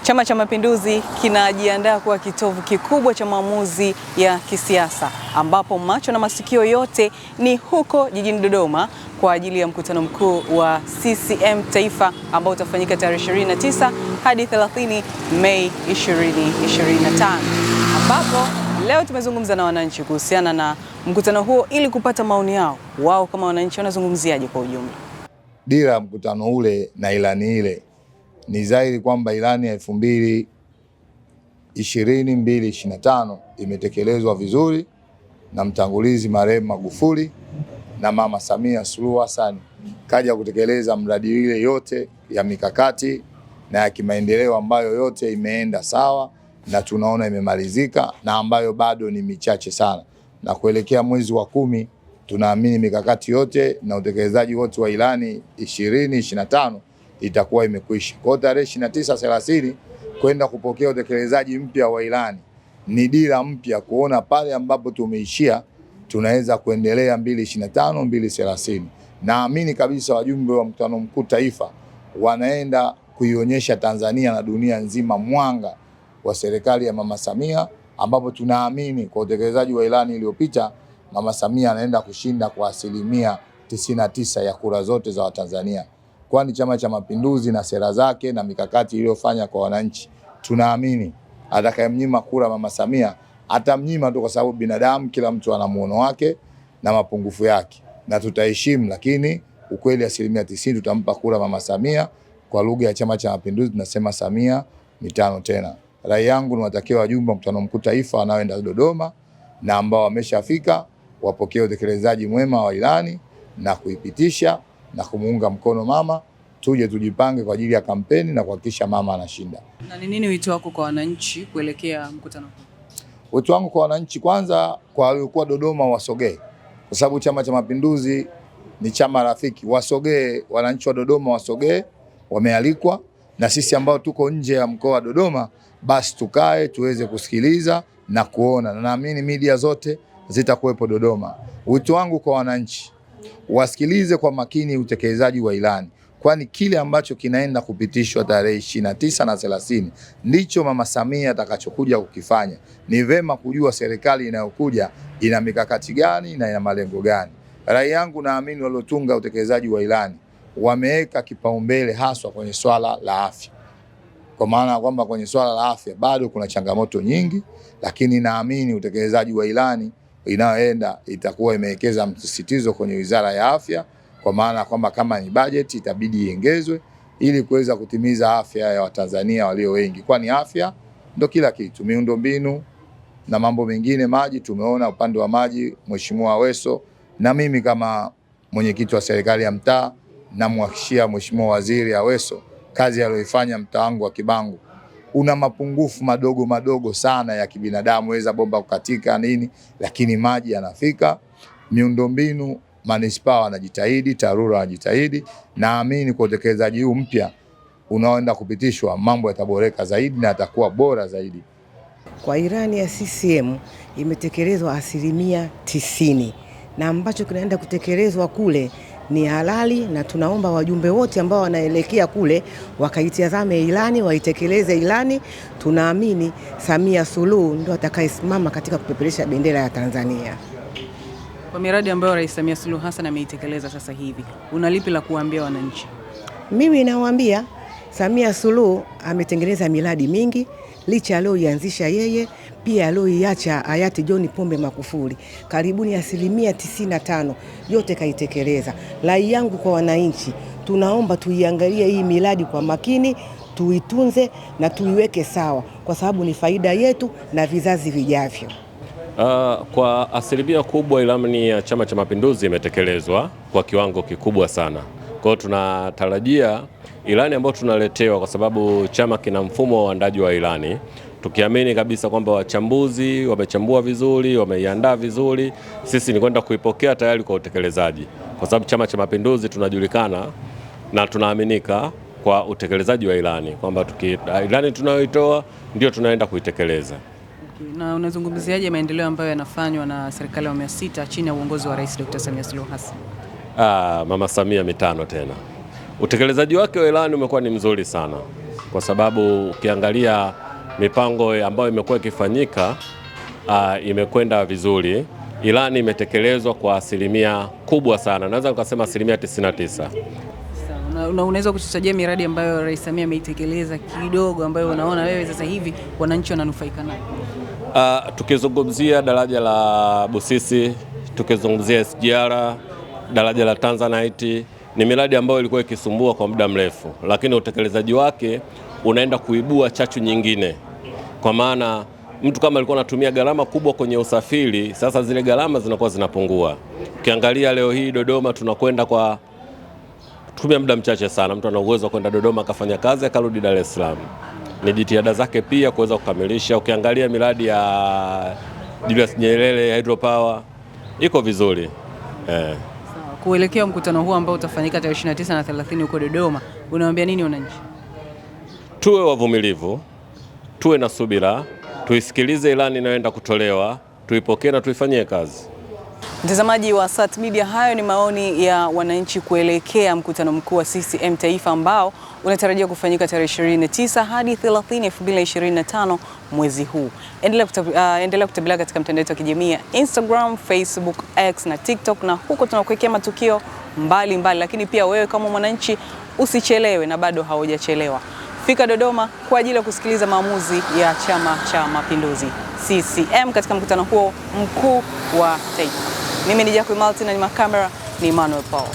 Chama cha Mapinduzi kinajiandaa kuwa kitovu kikubwa cha maamuzi ya kisiasa ambapo macho na masikio yote ni huko jijini Dodoma kwa ajili ya mkutano mkuu wa CCM Taifa ambao utafanyika tarehe 29 hadi 30 Mei 2025, ambapo leo tumezungumza na wananchi kuhusiana na mkutano huo ili kupata maoni yao. Wao kama wananchi wanazungumziaje kwa ujumla? Dira ya mkutano ule na ilani ile ni dhahiri kwamba ilani ya 2020-2025 imetekelezwa vizuri na mtangulizi marehemu Magufuli, na Mama Samia Suluhu Hassan kaja kutekeleza mradi ile yote ya mikakati na ya kimaendeleo ambayo yote imeenda sawa na tunaona imemalizika, na ambayo bado ni michache sana, na kuelekea mwezi wa 10 tunaamini mikakati yote na utekelezaji wote wa ilani 2025 itakuwa imekwisha. Kwa tarehe 29-30 kwenda kupokea utekelezaji mpya wa ilani, ni dira mpya kuona pale ambapo tumeishia tunaweza kuendelea 2025-2030. Naamini kabisa wajumbe wa mkutano mkuu taifa wanaenda kuionyesha Tanzania na dunia nzima mwanga wa serikali ya Mama Samia, ambapo tunaamini kwa utekelezaji wa ilani iliyopita Mama Samia anaenda kushinda kwa 99% ya kura zote za Watanzania, kwani Chama cha Mapinduzi na sera zake na mikakati iliyofanya kwa wananchi, tunaamini atakayemnyima kura Mama Samia atamnyima tu kwa sababu binadamu kila mtu ana muono wake na mapungufu yake, na tutaheshimu, lakini ukweli 90% tutampa kura Mama Samia. Kwa lugha ya Chama cha Mapinduzi tunasema Samia mitano tena. Rai yangu ni watakiwa wajumbe wa mkutano mkuu taifa wanaoenda Dodoma na ambao wameshafika wapokee utekelezaji mwema wa ilani na kuipitisha na kumuunga mkono mama. Tuje tujipange kwa ajili ya kampeni na kuhakikisha mama anashinda. Na ni nini wito wako kwa wananchi kuelekea mkutano huu? Wito wangu kwa wananchi, kwanza kwa waliokuwa Dodoma wasogee, kwa sababu Chama cha Mapinduzi ni chama rafiki. Wasogee, wananchi wa Dodoma wasogee, wamealikwa, na sisi ambao tuko nje ya mkoa wa Dodoma basi tukae tuweze kusikiliza na kuona, na naamini media zote zitakuwepo Dodoma. Wito wangu kwa wananchi, wasikilize kwa makini utekelezaji wa ilani, kwani kile ambacho kinaenda kupitishwa tarehe 29 na 30 ndicho Mama Samia atakachokuja kukifanya. Ni vema kujua serikali inayokuja ina mikakati gani na ina malengo gani. Rai yangu, naamini waliotunga utekelezaji wa ilani wameweka kipaumbele haswa kwenye swala la afya, kwa maana kwamba kwenye swala la afya bado kuna changamoto nyingi, lakini naamini utekelezaji wa ilani inayoenda itakuwa imewekeza msisitizo kwenye Wizara ya Afya, kwa maana kwamba kama ni bajeti itabidi iongezwe ili kuweza kutimiza afya ya Watanzania walio wengi, kwani afya ndio kila kitu. Miundombinu na mambo mengine, maji, tumeona upande wa maji Mheshimiwa Aweso, na mimi kama mwenyekiti wa serikali ya mtaa namhakikishia Mheshimiwa Waziri Aweso kazi aliyoifanya mtaa wangu wa Kibangu una mapungufu madogo madogo sana ya kibinadamu, weza bomba kukatika nini, lakini maji yanafika. Miundombinu manispaa wanajitahidi, TARURA wanajitahidi. Naamini kwa utekelezaji huu mpya unaoenda kupitishwa mambo yataboreka zaidi na yatakuwa bora zaidi. Kwa ilani ya CCM imetekelezwa 90%, na ambacho kinaenda kutekelezwa kule ni halali, na tunaomba wajumbe wote ambao wanaelekea kule wakaitazame ilani, waitekeleze ilani. Tunaamini Samia Suluhu ndio atakayesimama katika kupeperesha bendera ya Tanzania. Kwa miradi ambayo Rais Samia Suluhu Hassan ameitekeleza sasa hivi, unalipi la kuambia wananchi? Mimi nawaambia Samia Suluhu ametengeneza miradi mingi, licha aliyoianzisha yeye, pia aliyoiacha hayati John Pombe Magufuli. Karibuni 95% yote kaitekeleza. Rai yangu kwa wananchi, tunaomba tuiangalie hii miradi kwa makini, tuitunze na tuiweke sawa, kwa sababu ni faida yetu na vizazi vijavyo. Kwa asilimia kubwa ilani ya Chama cha Mapinduzi imetekelezwa kwa kiwango kikubwa sana. Kwa hiyo tunatarajia ilani ambayo tunaletewa, kwa sababu chama kina mfumo wa uandaji wa ilani, tukiamini kabisa kwamba wachambuzi wamechambua vizuri, wameiandaa vizuri, sisi ni kwenda kuipokea tayari kwa utekelezaji, kwa sababu Chama cha Mapinduzi tunajulikana na tunaaminika kwa utekelezaji wa ilani, kwamba ilani tunayoitoa ndio tunaenda kuitekeleza. Na unazungumziaje maendeleo ambayo yanafanywa na serikali ya awamu ya 6 chini ya uongozi wa Rais Dr. Samia Suluhu Hassan? Mama Samia mitano tena. Utekelezaji wake wa ilani umekuwa ni mzuri sana. kwa sababu ukiangalia mipango ambayo imekuwa ikifanyika imekwenda vizuri. Ilani imetekelezwa kwa asilimia kubwa sana, naweza nikasema asilimia 99. Unaweza kututajia miradi ambayo Rais Samia ameitekeleza kidogo ambayo unaona wewe sasa hivi wananchi wananufaika nayo? Tukizungumzia daraja la Busisi, tukizungumzia SGR, daraja la Tanzanite, ni miradi ambayo ilikuwa ikisumbua kwa muda mrefu, lakini utekelezaji wake unaenda kuibua chachu nyingine, kwa maana mtu kama alikuwa anatumia gharama kubwa kwenye usafiri, sasa zile gharama zinakuwa zinapungua. Ukiangalia leo hii Dodoma tunakwenda kwa kutumia muda mchache sana, mtu ana uwezo kwenda Dodoma akafanya kazi akarudi Dar es Salaam. Ni jitihada zake pia kuweza kukamilisha. Ukiangalia miradi ya Julius Nyerere hydropower iko vizuri. Kuelekea mkutano huu ambao utafanyika tarehe 29 na 30 huko Dodoma, unawaambia nini wananchi? Tuwe wavumilivu, tuwe na subira, tuisikilize ilani inayoenda kutolewa, tuipokee na tuifanyie kazi. Mtazamaji wa Sat Media, hayo ni maoni ya wananchi kuelekea mkutano mkuu wa CCM Taifa ambao unatarajia kufanyika tarehe 29 hadi 30 2025 mwezi huu. Endelea kutembelea katika mtandao wetu wa kijamii ya Instagram, Facebook, X na TikTok, na huko tunakuwekea matukio mbalimbali. Lakini pia wewe kama mwananchi usichelewe, na bado haujachelewa. Fika Dodoma kwa ajili ya kusikiliza maamuzi ya Chama cha Mapinduzi CCM katika mkutano huo mkuu wa taifa. Mimi ni Jacqueline Martin na ni makamera ni Emmanuel Paul.